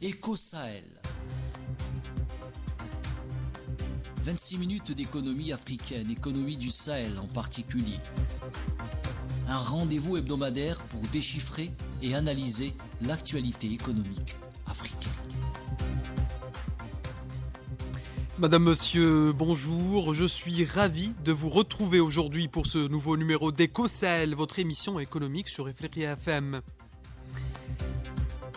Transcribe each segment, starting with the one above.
Éco-Sahel. 26 minutes d'économie africaine, économie du Sahel en particulier. Un rendez-vous hebdomadaire pour déchiffrer et analyser l'actualité économique africaine. Madame, monsieur, bonjour. Je suis ravi de vous retrouver aujourd'hui pour ce nouveau numéro d'Éco-Sahel, votre émission économique sur Africa FM.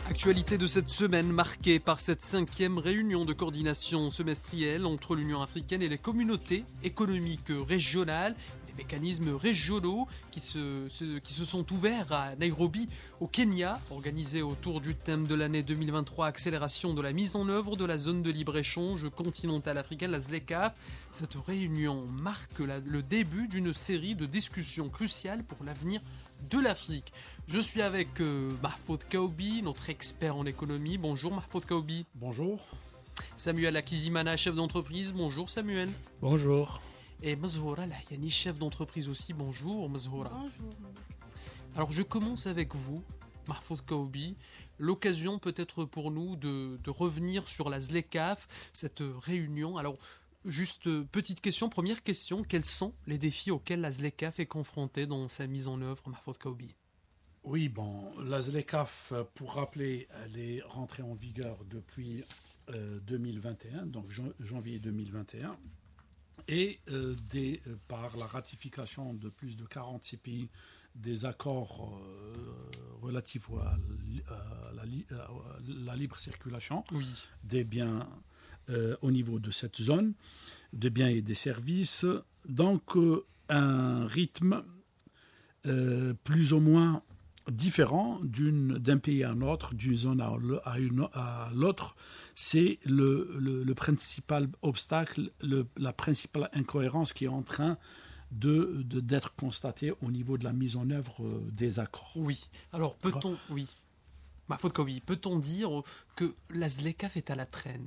Actualité de cette semaine marquée par cette 5e réunion de coordination semestrielle entre l'Union africaine et les communautés économiques régionales, les mécanismes régionaux qui se sont ouverts à Nairobi, au Kenya, organisés autour du thème de l'année 2023, accélération de la mise en œuvre de la zone de libre-échange continentale africaine, la ZLECAf. Cette réunion marque le début d'une série de discussions cruciales pour l'avenir de l'Afrique. Je suis avec Mahfoud Kaoubi, notre expert en économie. Bonjour Mahfoud Kaoubi. Bonjour. Samuel Akizimana, chef d'entreprise. Bonjour Samuel. Bonjour. Et Mazhoura Lahyani, chef d'entreprise aussi. Bonjour Mazhoura. Bonjour. Alors je commence avec vous, Mahfoud Kaoubi. L'occasion peut-être pour nous de revenir sur la ZLECAf, cette réunion. Alors juste petite question, première question, quels sont les défis auxquels la ZLECAf est confrontée dans sa mise en œuvre, Mahfoud Kaoubi? Oui, la ZLECAf, pour rappeler, elle est rentrée en vigueur depuis 2021, donc janvier 2021, et par la ratification de plus de 46 pays des accords relatifs à la libre circulation des biens au niveau de cette zone, des biens et des services. Donc, un rythme plus ou moins différent d'un pays à un autre, d'une zone à l'autre. C'est le principal obstacle, la principale incohérence qui est en train d'être constatée au niveau de la mise en œuvre des accords. Oui. Alors, Mahfoud Kaoubi, peut-on dire que la ZLECAf est à la traîne?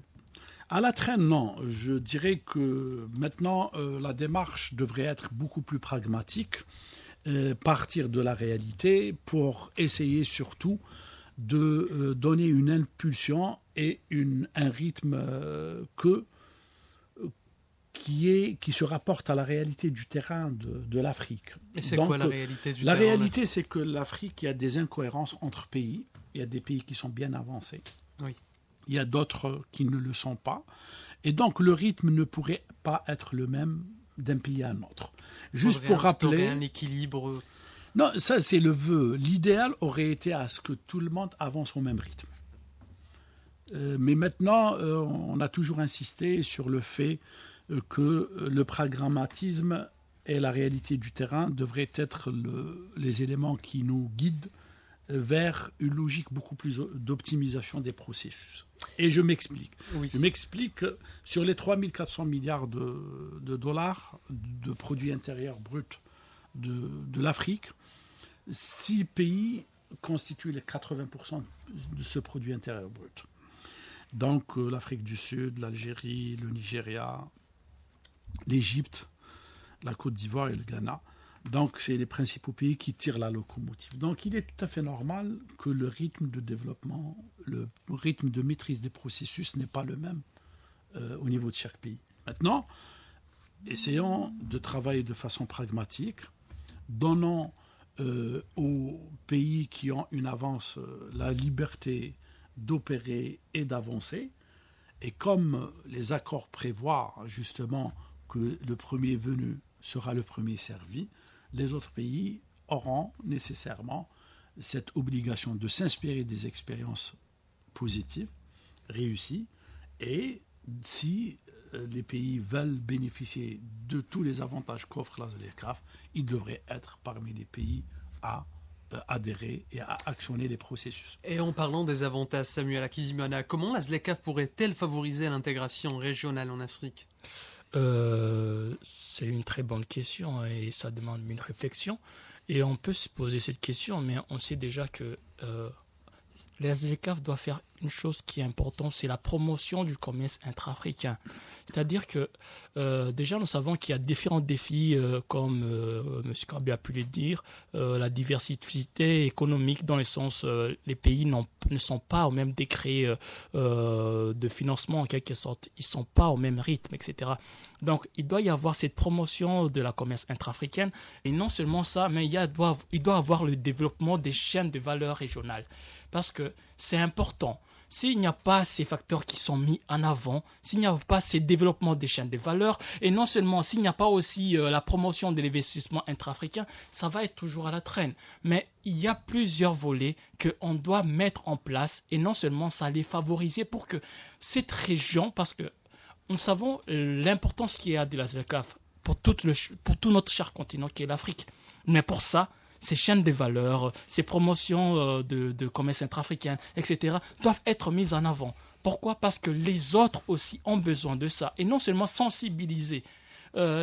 À la traîne, non. Je dirais que maintenant, la démarche devrait être beaucoup plus pragmatique, partir de la réalité pour essayer surtout de donner une impulsion et un rythme qui se rapporte à la réalité du terrain de l'Afrique. Et c'est quoi la réalité du terrain? La réalité, c'est que l'Afrique, il y a des incohérences entre pays. Il y a des pays qui sont bien avancés. Oui. Il y a d'autres qui ne le sont pas. Et donc, le rythme ne pourrait pas être le même d'un pays à un autre. Juste pour rappeler... un équilibre... Non, ça, c'est le vœu. L'idéal aurait été à ce que tout le monde avance au même rythme. Mais maintenant, on a toujours insisté sur le fait que le pragmatisme et la réalité du terrain devraient être les éléments qui nous guident vers une logique beaucoup plus d'optimisation des processus. Et je m'explique. Oui. Je m'explique sur les 3 400 milliards de dollars de produits intérieurs bruts de l'Afrique, 6 pays constituent les 80% de ce produit intérieur brut. Donc l'Afrique du Sud, l'Algérie, le Nigeria, l'Égypte, la Côte d'Ivoire et le Ghana. Donc, c'est les principaux pays qui tirent la locomotive. Donc, il est tout à fait normal que le rythme de développement, le rythme de maîtrise des processus n'est pas le même au niveau de chaque pays. Maintenant, essayons de travailler de façon pragmatique, donnant aux pays qui ont une avance la liberté d'opérer et d'avancer. Et comme les accords prévoient justement que le premier venu sera le premier servi, les autres pays auront nécessairement cette obligation de s'inspirer des expériences positives, réussies, et si les pays veulent bénéficier de tous les avantages qu'offre la ZLECAf, ils devraient être parmi les pays à adhérer et à actionner les processus. Et en parlant des avantages, Samuel Akizimana, comment la ZLECAf pourrait-elle favoriser l'intégration régionale en Afrique? C'est une très bonne question et ça demande une réflexion. Et on peut se poser cette question, mais on sait déjà que la ZLECAf doit faire une chose qui est importante, c'est la promotion du commerce intra-africain. C'est-à-dire que déjà, nous savons qu'il y a différents défis, comme M. Kabi a pu le dire, la diversité économique, dans le sens les pays ne sont pas au même décret de financement, en quelque sorte. Ils ne sont pas au même rythme, etc. Donc, il doit y avoir cette promotion de la commerce intra-africaine. Et non seulement ça, mais il doit y avoir le développement des chaînes de valeur régionales. Parce que c'est important. S'il n'y a pas ces facteurs qui sont mis en avant, s'il n'y a pas ces développements des chaînes de valeur, et non seulement s'il n'y a pas aussi la promotion de l'investissement intra-africain, ça va être toujours à la traîne. Mais il y a plusieurs volets qu'on doit mettre en place, et non seulement ça, les favoriser pour que cette région, parce que nous savons l'importance qu'il y a de la ZLECAf pour tout notre cher continent qui est l'Afrique. Mais pour ça, ces chaînes de valeur, ces promotions de commerce intra-africain, etc., doivent être mises en avant. Pourquoi ? Parce que les autres aussi ont besoin de ça. Et non seulement sensibiliser.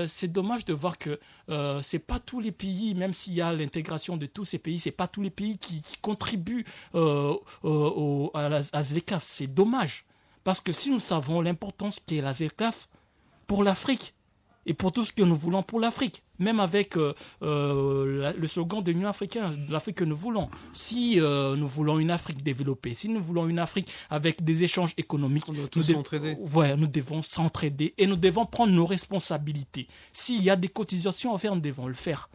C'est dommage de voir que ce n'est pas tous les pays, même s'il y a l'intégration de tous ces pays, ce n'est pas tous les pays qui contribuent à la ZLECAf. C'est dommage. Parce que si nous savons l'importance qu'est la ZLECAf pour l'Afrique et pour tout ce que nous voulons pour l'Afrique, même avec le slogan de l'Union africaine, l'Afrique que nous voulons, si nous voulons une Afrique développée, si nous voulons une Afrique avec des échanges économiques, on doit tous s'entraider. Ouais, nous devons s'entraider et nous devons prendre nos responsabilités. S'il y a des cotisations à faire, nous devons le faire.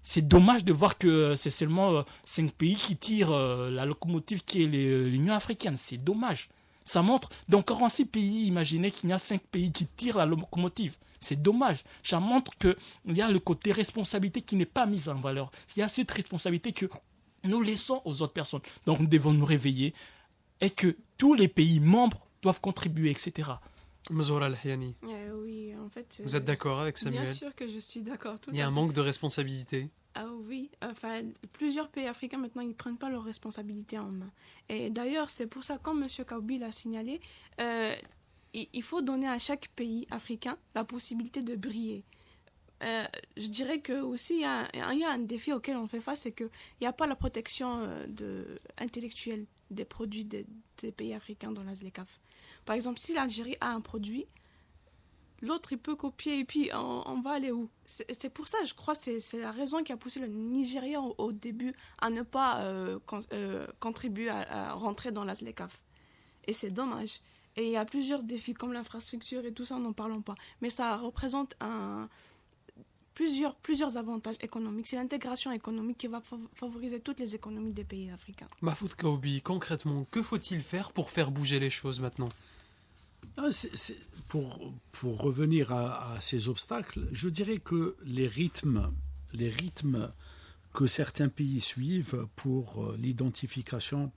C'est dommage de voir que c'est seulement 5 pays qui tirent la locomotive qui est l'Union africaine. C'est dommage. Ça montre, dans 46 pays, imaginez qu'il y a 5 pays qui tirent la locomotive. C'est dommage. Ça montre qu'il y a le côté responsabilité qui n'est pas mis en valeur. Il y a cette responsabilité que nous laissons aux autres personnes. Donc nous devons nous réveiller et que tous les pays membres doivent contribuer, etc. Mazoura Al-Hayani. Oui, en fait... Vous êtes d'accord avec Samuel ? Bien sûr que je suis d'accord. Il y a un manque de responsabilité. Ah oui, enfin, plusieurs pays africains maintenant, ils ne prennent pas leurs responsabilités en main. Et d'ailleurs, c'est pour ça, comme M. Kaoubi l'a signalé, il faut donner à chaque pays africain la possibilité de briller. Je dirais que aussi il y a un défi auquel on fait face, c'est qu'il n'y a pas la protection intellectuelle des produits des pays africains dans la ZLECAf. Par exemple, si l'Algérie a un produit, l'autre il peut copier et puis on va aller où ? C'est pour ça, je crois, c'est la raison qui a poussé le Nigeria au début à ne pas contribuer à rentrer dans la ZLECAf. Et c'est dommage. Et il y a plusieurs défis comme l'infrastructure et tout ça, n'en parlons pas. Mais ça représente plusieurs avantages économiques. C'est l'intégration économique qui va favoriser toutes les économies des pays africains. Mahfoud Kaoubi, concrètement, que faut-il faire pour faire bouger les choses maintenant ? Pour revenir à ces obstacles, je dirais que les rythmes que certains pays suivent pour l'identification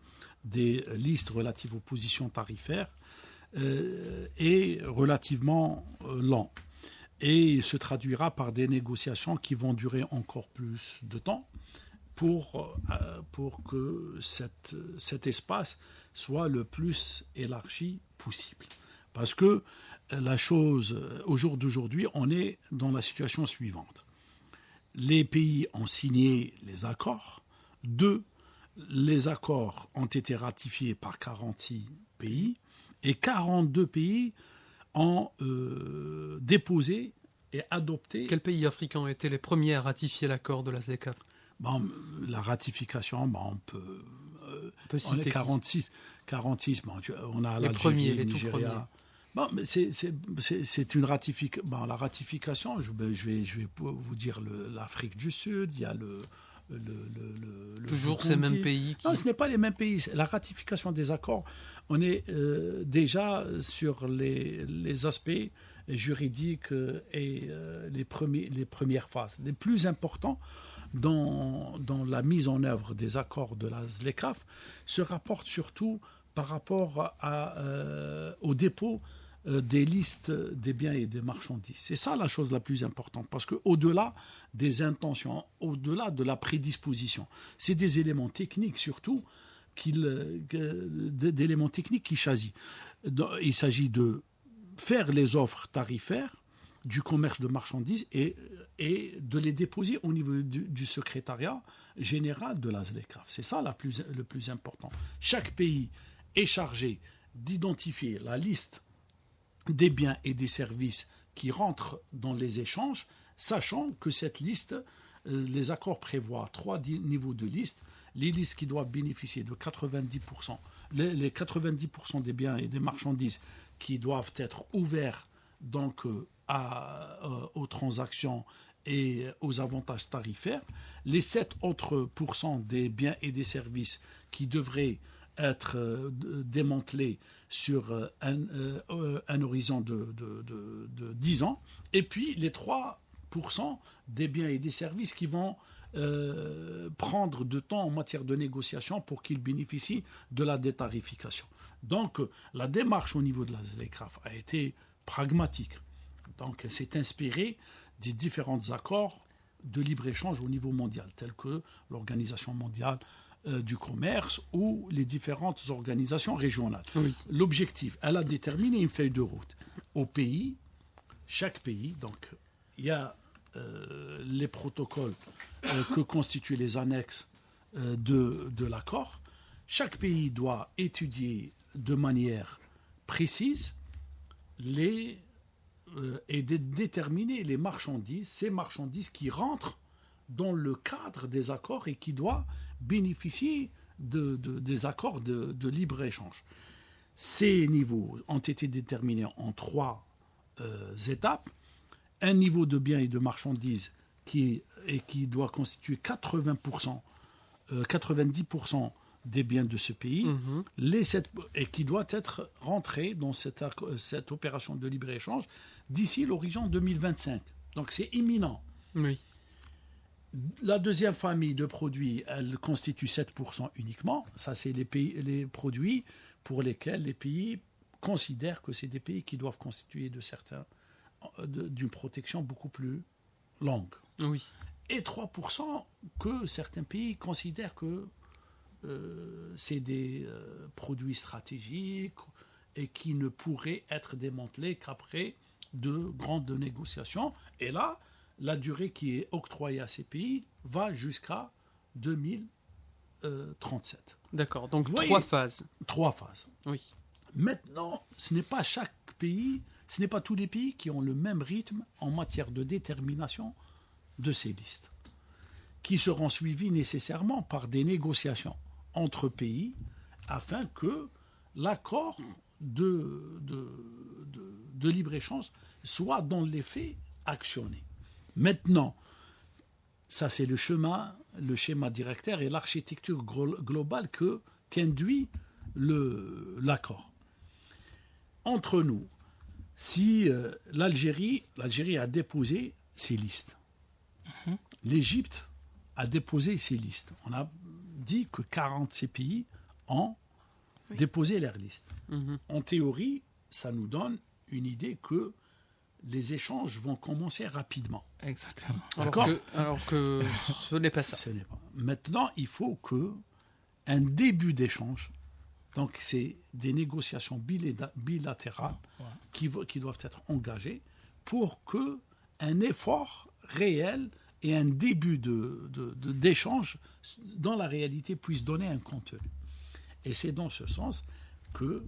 des listes relatives aux positions tarifaires est relativement lent et se traduira par des négociations qui vont durer encore plus de temps pour que cet espace soit le plus élargi possible. Parce que la chose, au jour d'aujourd'hui, on est dans la situation suivante. Les pays ont signé les accords. Les accords ont été ratifiés par 46 pays et 42 pays ont déposé et adopté. Quels pays africains ont été les premiers à ratifier l'accord de la ZLECAf ? La ratification, on peut citer. On est 46. On a l'Algérie, le Nigeria. Mais c'est une ratification. La ratification, je vais vous dire l'Afrique du Sud, il y a le toujours ces mêmes pays Non, ce n'est pas les mêmes pays. La ratification des accords, on est déjà sur les aspects juridiques et les premières phases. Les plus importants dans la mise en œuvre des accords de la ZLECAf se rapportent surtout par rapport au dépôt des listes des biens et des marchandises. C'est ça la chose la plus importante, parce qu'au-delà des intentions, au-delà de la prédisposition, c'est des éléments techniques surtout, d'éléments techniques qui choisissent. Il s'agit de faire les offres tarifaires du commerce de marchandises et de les déposer au niveau du secrétariat général de la ZLECAf. C'est ça le plus important. Chaque pays est chargé d'identifier la liste des biens et des services qui rentrent dans les échanges, sachant que cette liste, les accords prévoient 3 niveaux de liste. Les listes qui doivent bénéficier de 90%, les 90% des biens et des marchandises qui doivent être ouverts donc, aux transactions et aux avantages tarifaires. Les 7 autres pourcents des biens et des services qui devraient être démantelés sur un horizon de 10 ans. Et puis les 3% des biens et des services qui vont prendre de temps en matière de négociation pour qu'ils bénéficient de la détarification. Donc la démarche au niveau de la ZLECRAF a été pragmatique. Donc elle s'est inspirée des différents accords de libre-échange au niveau mondial, tels que l'Organisation mondiale du commerce ou les différentes organisations régionales. Oui. L'objectif, elle a déterminé une feuille de route. Au pays, chaque pays, donc il y a les protocoles que constituent les annexes de l'accord. Chaque pays doit étudier de manière précise et déterminer les marchandises, ces marchandises qui rentrent dans le cadre des accords et qui doivent bénéficier des accords de libre-échange. Ces niveaux ont été déterminés en 3 étapes. Un niveau de biens et de marchandises qui doit constituer 90% des biens de ce pays, et qui doit être rentré dans cette opération de libre-échange d'ici l'horizon 2025. Donc c'est imminent. Oui. La deuxième famille de produits, elle constitue 7% uniquement. Ça, c'est les produits pour lesquels les pays considèrent que c'est des pays qui doivent constituer d'une protection beaucoup plus longue. Oui. Et 3% que certains pays considèrent que c'est des produits stratégiques et qui ne pourraient être démantelés qu'après de grandes négociations. Et là, la durée qui est octroyée à ces pays va jusqu'à 2037. D'accord, donc voyez, 3 phases. 3 phases. Oui. Maintenant, ce n'est pas chaque pays, ce n'est pas tous les pays qui ont le même rythme en matière de détermination de ces listes, qui seront suivies nécessairement par des négociations entre pays afin que l'accord de libre-échange soit dans les faits actionné. Maintenant, ça c'est le schéma directeur et l'architecture globale qu'induit l'accord. Entre nous, si l'Algérie a déposé ses listes, l'Égypte a déposé ses listes. On a dit que 46 pays ont déposé leurs listes. En théorie, ça nous donne une idée que les échanges vont commencer rapidement. Exactement. Alors que ce n'est pas ça. Ce n'est pas. Maintenant, il faut un début d'échange, donc c'est des négociations bilatérales qui doivent être engagées pour qu'un effort réel et un début d'échange dans la réalité puisse donner un contenu. Et c'est dans ce sens que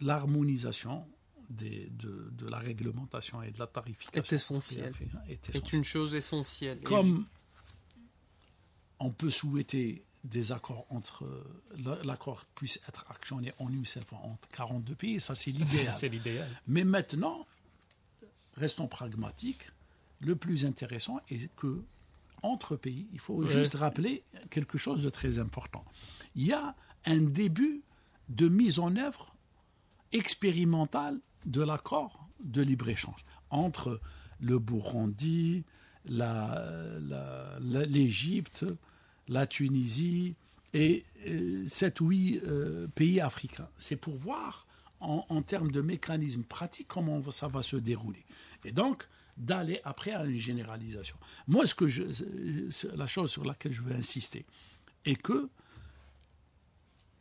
l'harmonisation de la réglementation et de la tarification est essentielle. Est une chose essentielle. Comme on peut souhaiter des accords l'accord puisse être actionné en une seule fois entre 42 pays, ça c'est l'idéal. C'est l'idéal. Mais maintenant, restons pragmatiques. Le plus intéressant est que entre pays, il faut juste rappeler quelque chose de très important. Il y a un début de mise en œuvre expérimentale de l'accord de libre-échange entre le Burundi, l'Égypte, la Tunisie et 7 ou 8 pays africains. C'est pour voir en termes de mécanismes pratiques comment ça va se dérouler. Et donc, d'aller après à une généralisation. Moi, la chose sur laquelle je veux insister est que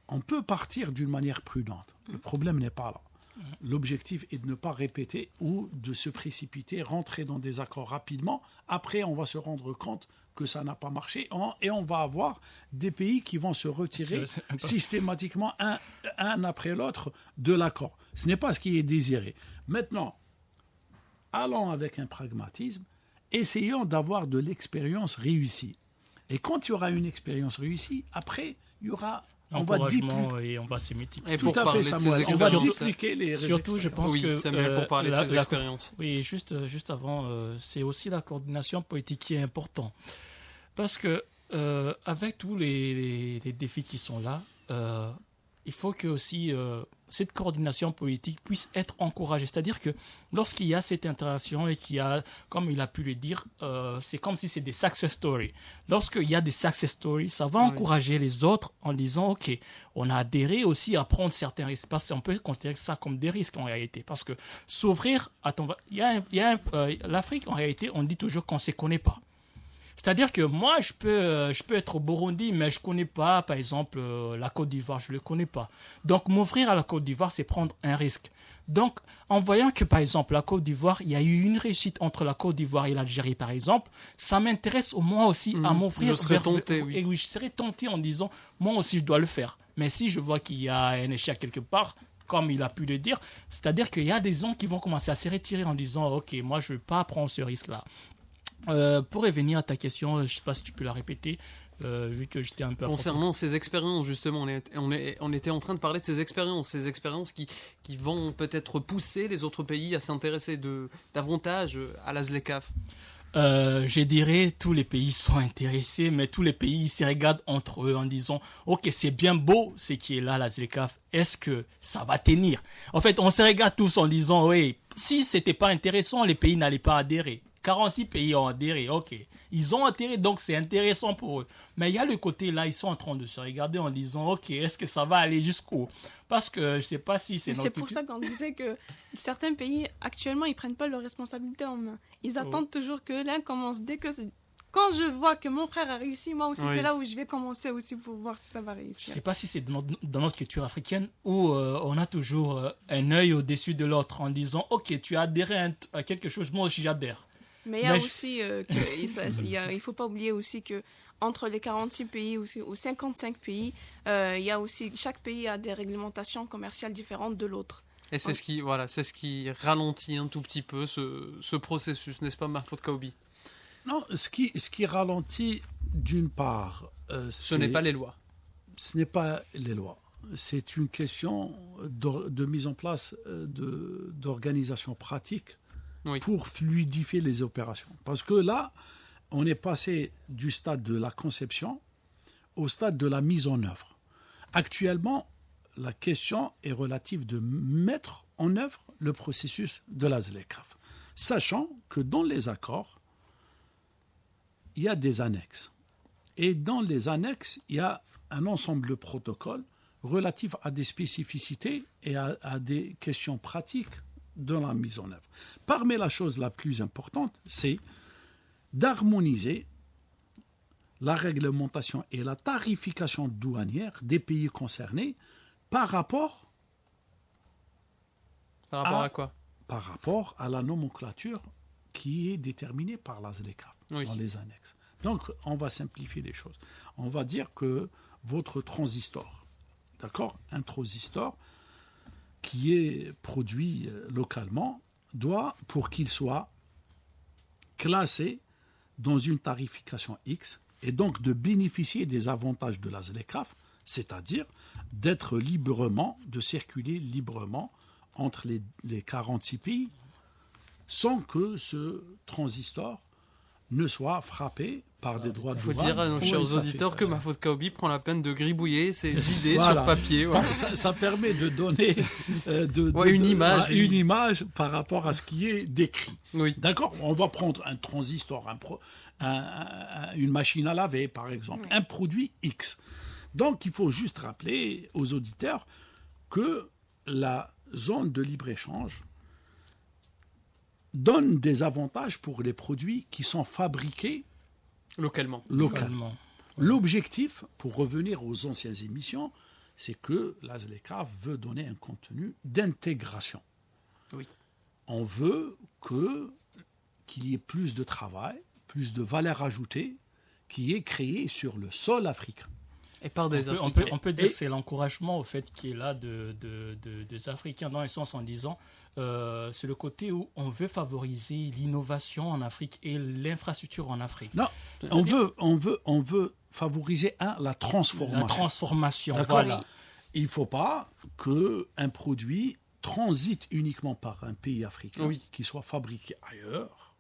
on peut partir d'une manière prudente. Le problème n'est pas là. L'objectif est de ne pas répéter ou de se précipiter, rentrer dans des accords rapidement. Après, on va se rendre compte que ça n'a pas marché et on va avoir des pays qui vont se retirer systématiquement un après l'autre de l'accord. Ce n'est pas ce qui est désiré. Maintenant, allons avec un pragmatisme, essayons d'avoir de l'expérience réussie. Et quand il y aura une expérience réussie, après, il y aura... Encouragement et on va s'y multiplier. Tout à fait, Samuel. On va dupliquer les Surtout, je pense que... Samuel, pour parler de ses expériences. Oui, juste avant, c'est aussi la coordination politique qui est importante. Parce que avec tous les défis qui sont là, il faut que aussi cette coordination politique puisse être encouragée. C'est-à-dire que lorsqu'il y a cette interaction et qu'il y a, comme il a pu le dire, c'est comme si c'est des success stories. Lorsqu'il y a des success stories, ça va encourager les autres en disant, OK, on a adhéré aussi à prendre certains risques. Parce qu'on peut considérer ça comme des risques en réalité. Parce que s'ouvrir, l'Afrique, en réalité, on dit toujours qu'on ne se connaît pas. C'est-à-dire que moi, je peux être au Burundi, mais je ne connais pas, par exemple, la Côte d'Ivoire, je ne le connais pas. Donc, m'ouvrir à la Côte d'Ivoire, c'est prendre un risque. Donc, en voyant que, par exemple, la Côte d'Ivoire, il y a eu une réussite entre la Côte d'Ivoire et l'Algérie, par exemple, ça m'intéresse au moins aussi à m'ouvrir. Je serais tenté, oui. Et oui, je serais tenté en disant, moi aussi, je dois le faire. Mais si je vois qu'il y a un échec quelque part, comme il a pu le dire, c'est-à-dire qu'il y a des gens qui vont commencer à se retirer en disant, OK, moi, je ne veux pas prendre ce risque-là. Pour revenir à ta question, je ne sais pas si tu peux la répéter, vu que j'étais un peu... Concernant ces expériences, justement, on était en train de parler de ces expériences qui vont peut-être pousser les autres pays à s'intéresser davantage à la ZLECAf. Je dirais tous les pays sont intéressés, mais tous les pays se regardent entre eux en disant « Ok, c'est bien beau ce qui est là, la ZLECAf, est-ce que ça va tenir ?» En fait, on se regarde tous en disant « Oui, si ce n'était pas intéressant, les pays n'allaient pas adhérer. » 46 pays ont adhéré, ok. Ils ont adhéré, donc c'est intéressant pour eux. Mais il y a le côté là, ils sont en train de se regarder en disant, ok, est-ce que ça va aller jusqu'où? Parce que je ne sais pas si c'est notre... C'est pour ça qu'on disait que certains pays, actuellement, ils ne prennent pas leurs responsabilités en main. Ils attendent toujours que l'un commence. Quand je vois que mon frère a réussi, moi aussi, c'est là où je vais commencer aussi pour voir si ça va réussir. Je ne sais pas si c'est dans notre culture africaine où on a toujours un œil au-dessus de l'autre en disant, ok, tu as adhéré à quelque chose, moi aussi j'adhère. Mais il y a aussi, il ne faut pas oublier aussi que entre les 46 pays ou 55 pays, il y a aussi, chaque pays a des réglementations commerciales différentes de l'autre. Et c'est ce qui ralentit un tout petit peu ce processus, n'est-ce pas, Mahfoud Kaoubi? Non, ce qui ralentit, d'une part... ce n'est pas les lois. Ce n'est pas les lois. C'est une question de mise en place d'organisation pratique. Oui. Pour fluidifier les opérations. Parce que là, on est passé du stade de la conception au stade de la mise en œuvre. Actuellement, la question est relative de mettre en œuvre le processus de la ZLECAf, sachant que dans les accords, il y a des annexes. Et dans les annexes, il y a un ensemble de protocoles relatifs à des spécificités et à des questions pratiques de la mise en œuvre. Parmi la chose la plus importante, c'est d'harmoniser la réglementation et la tarification douanière des pays concernés par rapport à quoi? Par rapport à la nomenclature qui est déterminée par la ZLECAf dans les annexes. Donc, on va simplifier les choses. On va dire que votre transistor, d'accord, un transistor qui est produit localement, doit, pour qu'il soit classé dans une tarification X, et donc de bénéficier des avantages de la ZLECAf, c'est-à-dire d'être librement, de circuler librement entre les 46 pays, sans que ce transistor ne soit frappé par des droits de douane. Il faut dire à nos chers auditeurs que Mahfoud Kaoubi prend la peine de gribouiller ses idées sur papier. Ouais. Ça permet de donner une image par rapport à ce qui est décrit. Oui. D'accord ? On va prendre un transistor, une machine à laver, par exemple, un produit X. Donc, il faut juste rappeler aux auditeurs que la zone de libre-échange donne des avantages pour les produits qui sont fabriqués localement. L'objectif, pour revenir aux anciennes émissions, c'est que la ZLECAf veut donner un contenu d'intégration. Oui. On veut qu'il y ait plus de travail, plus de valeur ajoutée qui est créée sur le sol africain. Et par des On peut dire que c'est l'encouragement au fait qui est là des Africains dans le sens en disant c'est le côté où on veut favoriser l'innovation en Afrique et l'infrastructure en Afrique. Non, on veut favoriser la transformation. La transformation, D'accord. voilà. Il ne faut pas qu'un produit transite uniquement par un pays africain qui soit fabriqué ailleurs,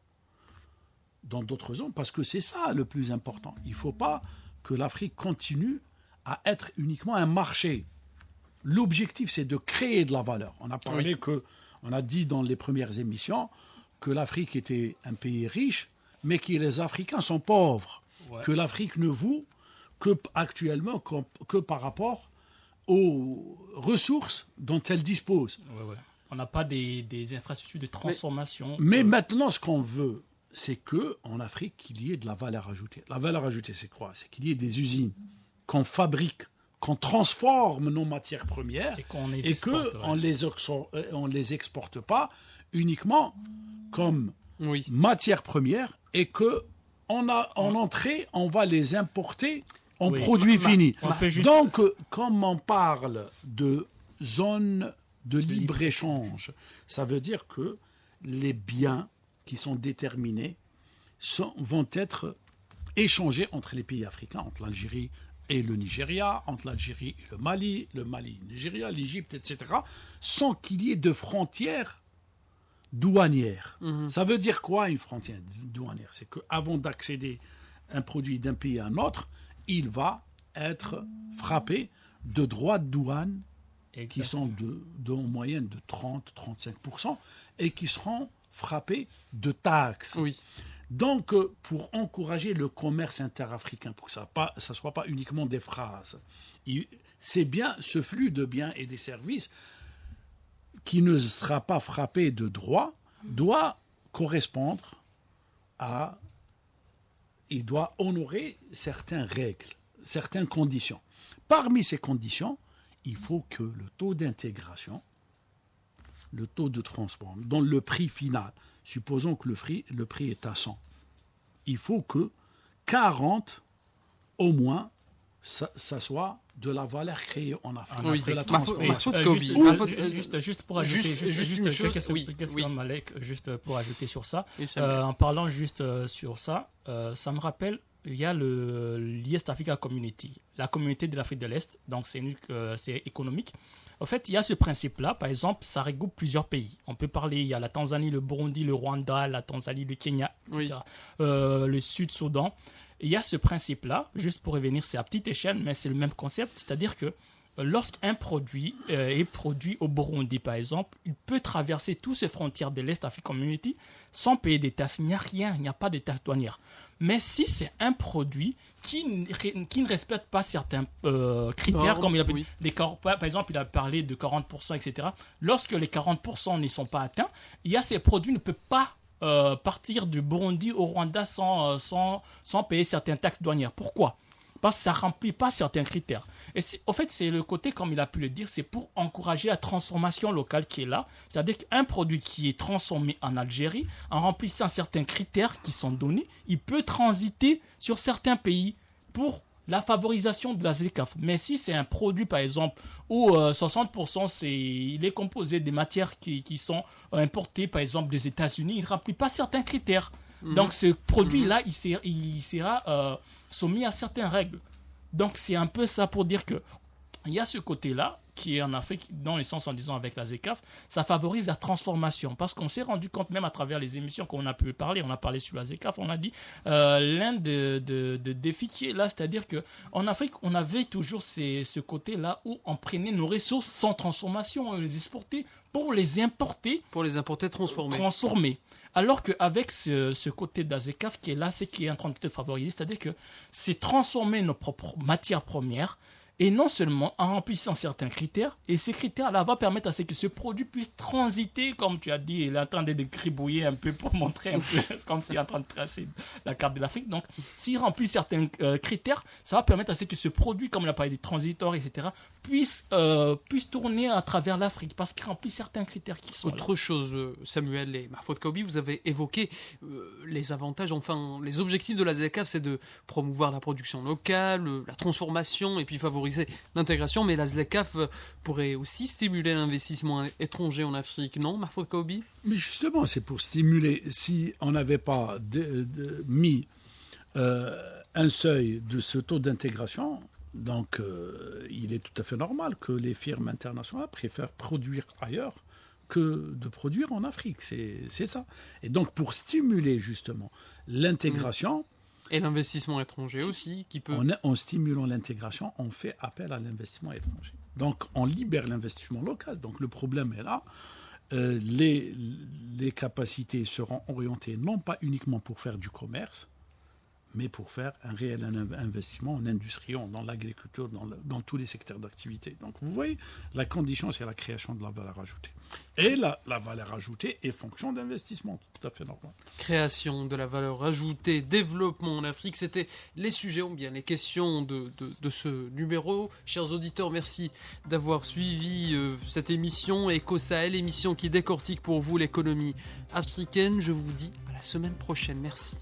dans d'autres zones, parce que c'est ça le plus important. Il ne faut pas que l'Afrique continue à être uniquement un marché. L'objectif, c'est de créer de la valeur. On a parlé on a dit dans les premières émissions que l'Afrique était un pays riche, mais que les Africains sont pauvres. Ouais. Que l'Afrique ne vaut actuellement que par rapport aux ressources dont elle dispose. Ouais. On n'a pas des infrastructures de transformation. Mais maintenant, ce qu'on veut, c'est qu'en Afrique, qu'il y ait de la valeur ajoutée. La valeur ajoutée, c'est quoi? C'est qu'il y ait des usines qu'on fabrique, qu'on transforme nos matières premières et qu'on les exporte pas uniquement comme matières premières et qu'en entrée, on va les importer en produits finis. Donc, comme on parle de zone de libre-échange, ça veut dire que les biens qui sont déterminés vont être échangés entre les pays africains, entre l'Algérie et le Nigeria, entre l'Algérie et le Mali, le Nigeria, l'Égypte, etc., sans qu'il y ait de frontières douanières. Ça veut dire quoi, une frontière douanière? C'est qu'avant d'accéder un produit d'un pays à un autre, il va être frappé de droits de douane qui sont en moyenne de 30-35% et qui seront frappés de taxes. Oui. Donc, pour encourager le commerce interafricain, pour que ça ne soit pas uniquement des phrases, c'est bien ce flux de biens et des services qui ne sera pas frappé de droits doit correspondre à... Il doit honorer certaines règles, certaines conditions. Parmi ces conditions, il faut que le taux d'intégration, le taux de transport, dans le prix final, supposons que le prix est à 100, il faut que 40 au moins, ça soit de la valeur créée en Afrique. De la transformation. Juste pour ajouter juste pour ajouter sur ça, en parlant juste sur ça, ça me rappelle, il y a l'East Africa Community, la communauté de l'Afrique de l'Est, donc c'est économique. En fait, il y a ce principe-là, par exemple, ça regroupe plusieurs pays. On peut parler, il y a la Tanzanie, le Burundi, le Rwanda, la Tanzanie, le Kenya, etc. Le Sud-Soudan. Il y a ce principe-là, juste pour revenir, c'est à petite échelle, mais c'est le même concept, c'est-à-dire que lorsqu'un produit est produit au Burundi, par exemple, il peut traverser toutes ces frontières de l'Est Africa Community sans payer des taxes. Il n'y a rien, il n'y a pas de taxes douanières. Mais si c'est un produit qui ne respecte pas certains critères, comme il a par exemple, il a parlé de 40%, etc. Lorsque les 40% ne sont pas atteints, ces produits ne peuvent pas partir du Burundi au Rwanda sans payer certaines taxes douanières. Pourquoi ? Parce que ça ne remplit pas certains critères. Et en fait, c'est le côté, comme il a pu le dire, c'est pour encourager la transformation locale qui est là. C'est-à-dire qu'un produit qui est transformé en Algérie, en remplissant certains critères qui sont donnés, il peut transiter sur certains pays pour la favorisation de la ZLECAf. Mais si c'est un produit, par exemple, où 60% il est composé des matières qui sont importées, par exemple, des États-Unis, il ne remplit pas certains critères. Donc, ce produit-là, il sera soumis à certaines règles. Donc, c'est un peu ça pour dire qu'il y a ce côté-là qui est en Afrique, dans le sens en disant avec la ZLECAf, ça favorise la transformation. Parce qu'on s'est rendu compte, même à travers les émissions qu'on a pu parler, on a parlé sur la ZLECAf, on a dit l'un des défis qui est là, c'est-à-dire qu'en Afrique, on avait toujours ce côté-là où on prenait nos ressources sans transformation, on les exportait pour les importer. Pour les importer transformer. Alors qu'avec ce côté de la ZLECAf qui est là, c'est qui est en train de te favoriser, c'est-à-dire que c'est transformer nos propres matières premières Et non seulement en remplissant certains critères, et ces critères-là vont permettre à ce que ce produit puisse transiter, comme tu as dit, il est en train de gribouiller un peu pour montrer un peu, comme s'il est en train de tracer la carte de l'Afrique. Donc, s'il remplit certains critères, ça va permettre à ce que ce produit, comme on l'a parlé des transitors, etc., puisse tourner à travers l'Afrique, parce qu'il remplit certains critères qui sont Autre chose, Samuel et Mahfoud Kaoubi, vous avez évoqué les avantages, enfin les objectifs de la ZLECAf, c'est de promouvoir la production locale, la transformation et puis favoriser l'intégration, mais la ZLECAf pourrait aussi stimuler l'investissement étranger en Afrique, non, Mahfoud Kaoubi? Mais justement, c'est pour stimuler. Si on n'avait pas mis un seuil de ce taux d'intégration, donc il est tout à fait normal que les firmes internationales préfèrent produire ailleurs que de produire en Afrique. C'est ça. Et donc pour stimuler justement l'intégration... Et l'investissement étranger aussi, qui peut... En stimulant l'intégration, on fait appel à l'investissement étranger. Donc on libère l'investissement local. Donc le problème est là. Les capacités seront orientées non pas uniquement pour faire du commerce, mais pour faire un réel investissement en industrie, dans l'agriculture, dans tous les secteurs d'activité. Donc vous voyez, la condition, c'est la création de la valeur ajoutée. Et la valeur ajoutée est fonction d'investissement, tout à fait normal. Création de la valeur ajoutée, développement en Afrique, c'était les sujets, ou bien les questions de ce numéro. Chers auditeurs, merci d'avoir suivi cette émission Eco Sahel, émission qui décortique pour vous l'économie africaine. Je vous dis à la semaine prochaine. Merci.